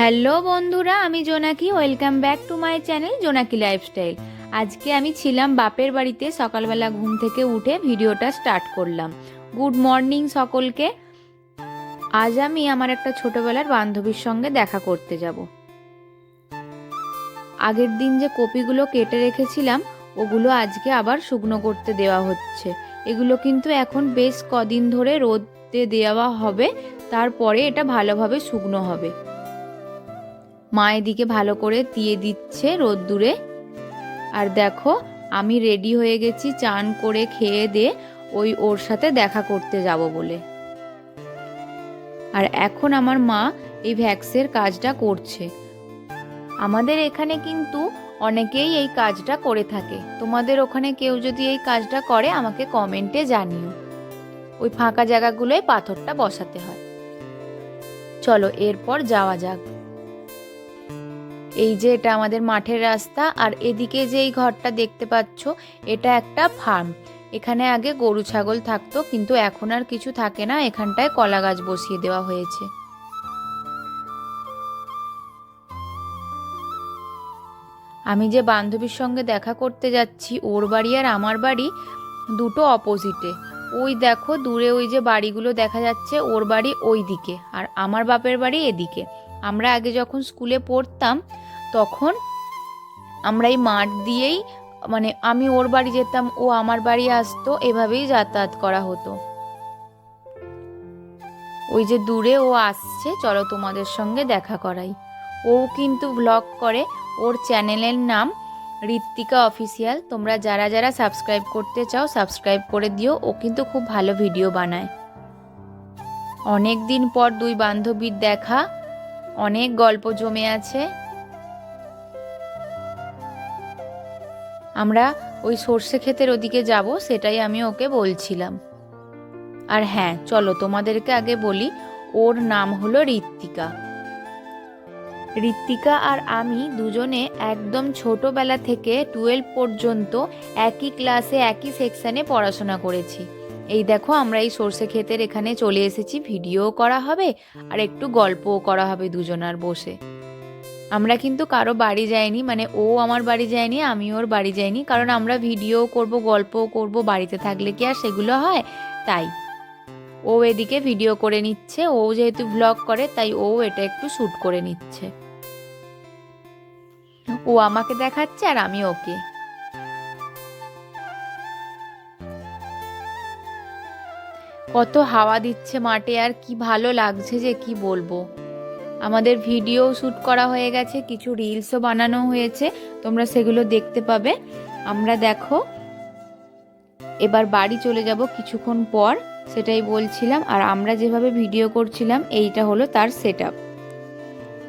Hello বন্ধুরা, আমি জোনাকি। Welcome back to my channel জোনাকি লাইফস্টাইল। আজকে আমি ছিলাম বাপের বাড়িতে। সকালবেলা ঘুম থেকে উঠে ভিডিওটা স্টার্ট করলাম। গুড মর্নিং সকলকে। আজ আমি আমার একটা ছোটবেলার বান্ধবীর সঙ্গে দেখা করতে যাব। আগের দিন যে কপিগুলো কেটে রেখেছিলাম ওগুলো আজকে আবার শুকনো করতে দেওয়া হচ্ছে। এগুলো কিন্তু এখন বেশ কদিন ধরে রোদে দেওয়া হবে, তারপরে এটা ভালোভাবে শুকনো হবে। মা এদিকে ভালো করে দিয়ে দিচ্ছে রোদ্দুরে। আর দেখো, আমি রেডি হয়ে গেছি চান করে খেয়ে দিয়ে ওর সাথে দেখা করতে যাব বলে। আর এখন আমার মা এই ভ্যাক্সের কাজটা করছে। আমাদের এখানে কিন্তু অনেকেই এই কাজটা করে থাকে। তোমাদের ওখানে কেউ যদি এই কাজটা করে আমাকে কমেন্টে জানিও। ওই ফাঁকা জায়গাগুলোয় পাথরটা বসাতে হয়। চলো এরপর যাওয়া যাক। এই যে এটা আমাদের মাঠের রাস্তা, আর এদিকে যে এই ঘরটা দেখতে পাচ্ছ এটা একটা ফার্ম। এখানে আগে গরু ছাগল থাকতো, কিন্তু এখন আর কিছু থাকে না। এখানটায় কলা গাছ বসিয়ে দেওয়া হয়েছে। আমি যে বান্ধবীর সঙ্গে দেখা করতে যাচ্ছি, ওর বাড়ি আর আমার বাড়ি দুটো অপোজিটে। ওই দেখো দূরে ওই যে বাড়িগুলো দেখা যাচ্ছে, ওর বাড়ি ওই দিকে আর আমার বাপের বাড়ি এদিকে। আমরা আগে যখন স্কুলে পড়তাম তখন আমরা এই মাঠ দিয়েই, মানে আমি ওর বাড়ি যেতাম, ও আমার বাড়ি আসতো, এভাবেই যাতায়াত করা হতো। ওই যে দূরে ও আসছে, চলো তোমাদের সঙ্গে দেখা করাই। ও কিন্তু ব্লগ করে। ওর চ্যানেলের নাম ঋত্বিকা অফিসিয়াল। তোমরা যারা যারা সাবস্ক্রাইব করতে চাও সাবস্ক্রাইব করে দিও। ও কিন্তু খুব ভালো ভিডিও বানায়। অনেক দিন পর দুই বান্ধবীর দেখা, অনেক গল্প জমে আছে। আমরা ওই সর্ষে ক্ষেতের ওদিকে যাব, সেটাই আমি ওকে বলছিলাম। আর হ্যাঁ, চলো তোমাদেরকে আগে বলি, ওর নাম হলো ঋত্বিকা। ঋত্বিকা আর আমি দুজনে একদম ছোটবেলা থেকে 12 পর্যন্ত একই ক্লাসে একই সেকশনে পড়াশোনা করেছি। এই দেখো, আমরা এই সর্ষে ক্ষেতের এখানে চলে এসেছি। ভিডিও করা হবে আর একটু গল্পও করা হবে দুজনার বসে। আমরা কিন্তু কারো বাড়ি যাইনি, মানে ও আমার বাড়ি যায়নি, আমি ওর বাড়ি যাইনি, কারণ আমরা ভিডিও করব, গল্পও করব, বাড়িতে থাকলে কি আর সেগুলো হয়। তাই ও এদিকে ভিডিও করে নিচ্ছে। ও যেহেতু ব্লগ করে তাই ও এটা একটু শ্যুট করে নিচ্ছে। ও আমাকে দেখাচ্ছে আর আমি ওকে। কত হাওয়া দিচ্ছে মাঠে, আর কি ভালো লাগছে যে কি বলবো। আমাদের ভিডিও শ্যুট করা হয়ে গেছে, কিছু রিলসও বানানো হয়েছে, তোমরা সেগুলো দেখতে পাবে। আমরা দেখো এবার বাড়ি চলে যাব কিছুক্ষণ পর, সেটাই বলছিলাম। আর আমরা যেভাবে ভিডিও করছিলাম এইটা হলো তার সেটআপ।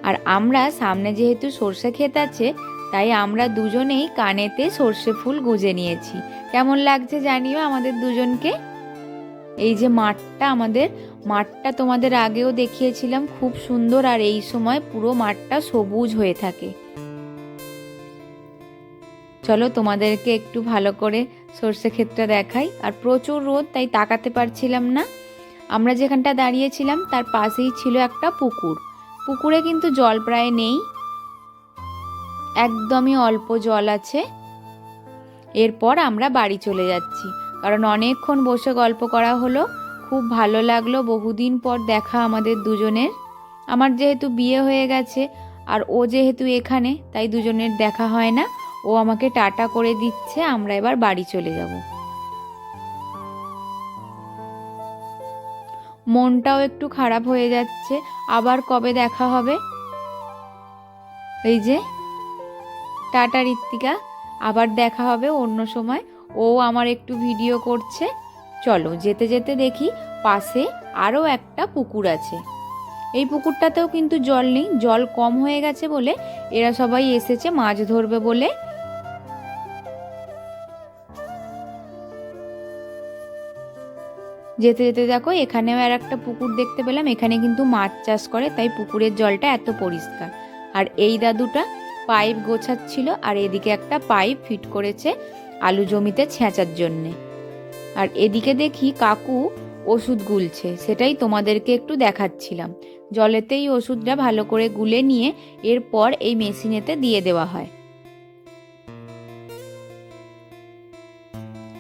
আর আমরা সামনে যেহেতু সর্ষে ক্ষেত আছে, তাই আমরা দুজনেই কানেতে সর্ষে ফুল গুঁজে নিয়েছি। কেমন লাগছে জানিও আমাদের দুজনকে। এই যে মাঠটা, আমাদের মাঠটা তোমাদের আগেও দেখিয়েছিলাম, খুব সুন্দর। আর এই সময় পুরো মাঠটা সবুজ হয়ে থাকে। চলো তোমাদেরকে একটু ভালো করে সর্ষে ক্ষেতটা দেখাই। আর প্রচুর রোদ, তাই তাকাতে পারছিলাম না। আমরা যেখানটা দাঁড়িয়েছিলাম তার পাশেই ছিল একটা পুকুর। পুকুরে কিন্তু জল প্রায় নেই, একদমই অল্প জল আছে। এরপর আমরা বাড়ি চলে যাচ্ছি, কারণ অনেকক্ষণ বসে গল্প করা হলো। খুব ভালো লাগলো, বহুদিন পর দেখা আমাদের দুজনের। আমার যেহেতু বিয়ে হয়ে গেছে আর ও যেহেতু এখানে, তাই দুজনের দেখা হয় না। ও আমাকে টাটা করে দিচ্ছে, আমরা এবার বাড়ি চলে যাব। মনটাও একটু খারাপ হয়ে যাচ্ছে, আবার কবে দেখা হবে। এই যে টাটা ঋত্বিকা, আবার দেখা হবে অন্য সময়। ও আমার একটু ভিডিও করছে। চলো যেতে যেতে দেখি পাশে আরও একটা পুকুর আছে। এই পুকুরটাতেও কিন্তু জল নেই, জল কম হয়ে গেছে বলে এরা সবাই এসেছে মাছ ধরবে বলে। যেতে যেতে দেখো এখানেও আর একটা পুকুর দেখতে পেলাম। এখানে কিন্তু মাছ চাষ করে, তাই পুকুরের জলটা এত পরিষ্কার। আর এই দাদুটা পাইপ গোছাচ্ছিল, আর এদিকে একটা পাইপ ফিট করেছে আলু জমিতে ছেঁচার জন্যে। আর এদিকে দেখি কাকু ওষুধ গুলছে, সেটাই তোমাদেরকে একটু দেখাচ্ছিলাম। জলেতেই ওষুধটা ভালো করে গুলে নিয়ে এরপর এই মেশিনেতে দিয়ে দেওয়া হয়।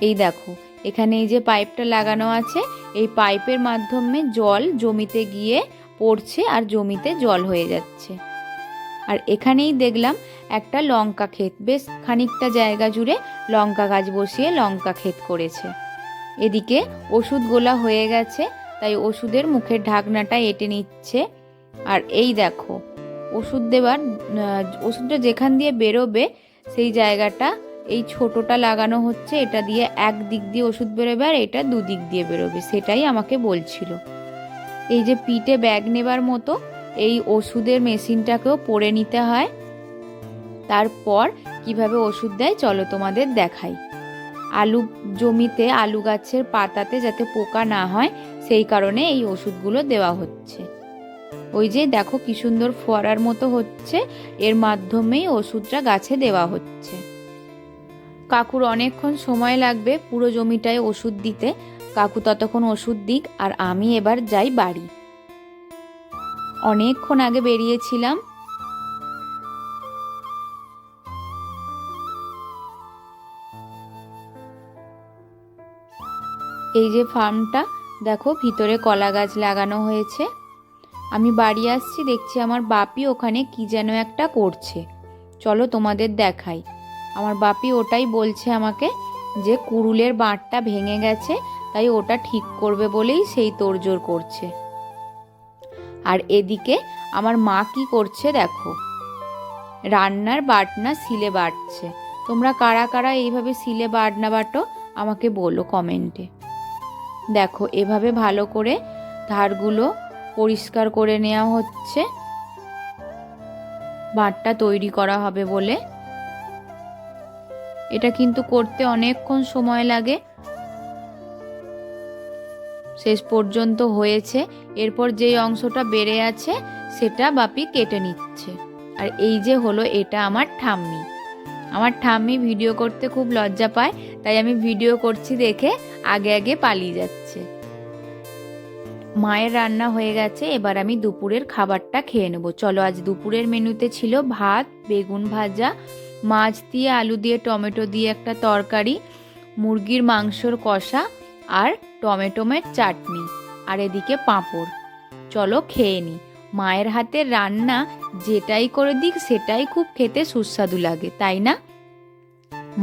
এই দেখো এখানে এই যে পাইপটা লাগানো আছে, এই পাইপের মাধ্যমে জল জমিতে গিয়ে পড়ছে আর জমিতে জল হয়ে যাচ্ছে। আর এখানেই দেখলাম একটা লঙ্কা ক্ষেত, বেশ খানিকটা জায়গা জুড়ে লঙ্কা গাছ বসিয়ে লঙ্কা ক্ষেত করেছে। এদিকে ওষুধ গোলা হয়ে গেছে, তাই ওষুধের মুখের ঢাকনাটা এঁটে নিচ্ছে। আর এই দেখো ওষুধ দেওয়ার ওষুধটা যেখান দিয়ে বেরোবে সেই জায়গাটা এই ছোটটা লাগানো হচ্ছে, এটা দিয়ে এক দিক দিয়ে ওষুধ বেরোবে আর এটা দুদিক দিয়ে বেরোবে, সেটাই আমাকে বলছিল। এই যে পিঠে ব্যাগ নেবার মতো এই ওষুধের মেশিনটাকেও পরে নিতে হয়। তারপর কিভাবে ওষুধ দেয় চলো তোমাদের দেখাই। আলু জমিতে আলু গাছের পাতাতে যাতে পোকা না হয় সেই কারণে এই ওষুধগুলো দেওয়া হচ্ছে। ওই যে দেখো কি সুন্দর ফোয়ারার মতো হচ্ছে, এর মাধ্যমেই ওষুধটা গাছে দেওয়া হচ্ছে। কাকুর অনেকক্ষণ সময় লাগবে পুরো জমিটায় ওষুধ দিতে, কাকু ততক্ষণ ওষুধ দিক আর আমি এবার যাই বাড়ি। অনেকক্ষণ আগে বেরিয়েছিলাম। এই যে ফার্মটা দেখো, ভিতরে কলা গাছ লাগানো হয়েছে। আমি বাড়ি আসছি, দেখছি আমার বাপি ওখানে কি যেন একটা করছে, চলো তোমাদের দেখাই। আমার বাপি ওটাই বলছে আমাকে যে কুড়ুলের বাঁটটা ভেঙে গেছে, তাই ওটা ঠিক করবে বলেই সেই তোড়জোড় করছে। আর এদিকে আমার মা কি করছে দেখো, রান্নার বাটনা শিলে বাটছে। তোমরা কারা কারা এইভাবে শিলে বাটনা বাটো আমাকে বলো কমেন্টে। দেখো এভাবে ভালো করে ধারগুলো পরিষ্কার করে নেওয়া হচ্ছে, বাটটা তৈরি করা হবে বলে। এটা কিন্তু করতে অনেকক্ষণ সময় লাগে। শেষ পর্যন্ত হয়েছে, এরপর যেই অংশটা বেড়ে আছে সেটা বাপি কেটে নিচ্ছে। আর এই যে হলো, এটা আমার ঠাম্মি। আমার ঠাম্মি ভিডিও করতে খুব লজ্জা পায়, তাই আমি ভিডিও করছি দেখে আগে আগে পালিয়ে যাচ্ছে। মায়ের রান্না হয়ে গেছে, এবার আমি দুপুরের খাবারটা খেয়ে নেবো। চলো, আজ দুপুরের মেনুতে ছিল ভাত, বেগুন ভাজা, মাছ দিয়ে আলু দিয়ে টমেটো দিয়ে একটা তরকারি, মুরগির মাংসর কষা আর টমেটোমের চাটনি, আর এদিকে পাঁপড়। চলো খেয়ে নি। মায়ের হাতের রান্না যেটাই করে দিক সেটাই খুব খেতে সুস্বাদু লাগে, তাই না?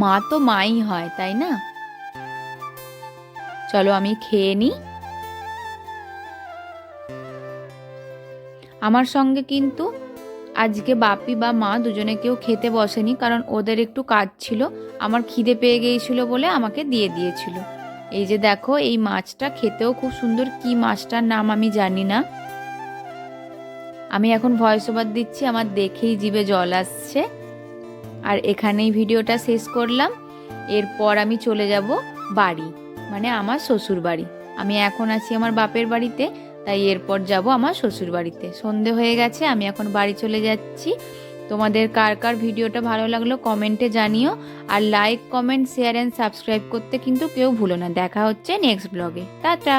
মা তো মাই হয়, তাই না? চলো আমি খেয়ে নি। আমার সঙ্গে কিন্তু আজকে বাপি বা মা দুজনে কেউ খেতে বসেনি, কারণ ওদের একটু কাজ ছিল। আমার খিদে পেয়ে গিয়েছিল বলে আমাকে দিয়ে দিয়েছিল। এই যে দেখো, এই মাছটা খেতেও খুব সুন্দর, কি মাছটার নাম আমি জানি না। আমি এখন ভয়েস ওভার দিচ্ছি, আমার দেখেই জিভে জল আসছে। আর এখানেই ভিডিওটা শেষ করলাম। এরপর আমি চলে যাব বাড়ি, মানে আমার শ্বশুর বাড়ি। আমি এখন আছি আমার বাপের বাড়িতে, তাই এরপর যাব আমার শ্বশুর বাড়িতে। সন্ধে হয়ে গেছে, আমি এখন বাড়ি চলে যাচ্ছি। তোমাদের কার কার ভিডিওটা ভালো লাগলো কমেন্টে জানিও। আর like, comment, share and subscribe করতে কিন্তু কেউ ভুলো না। দেখা হচ্ছে নেক্সট ব্লগে। টাটা।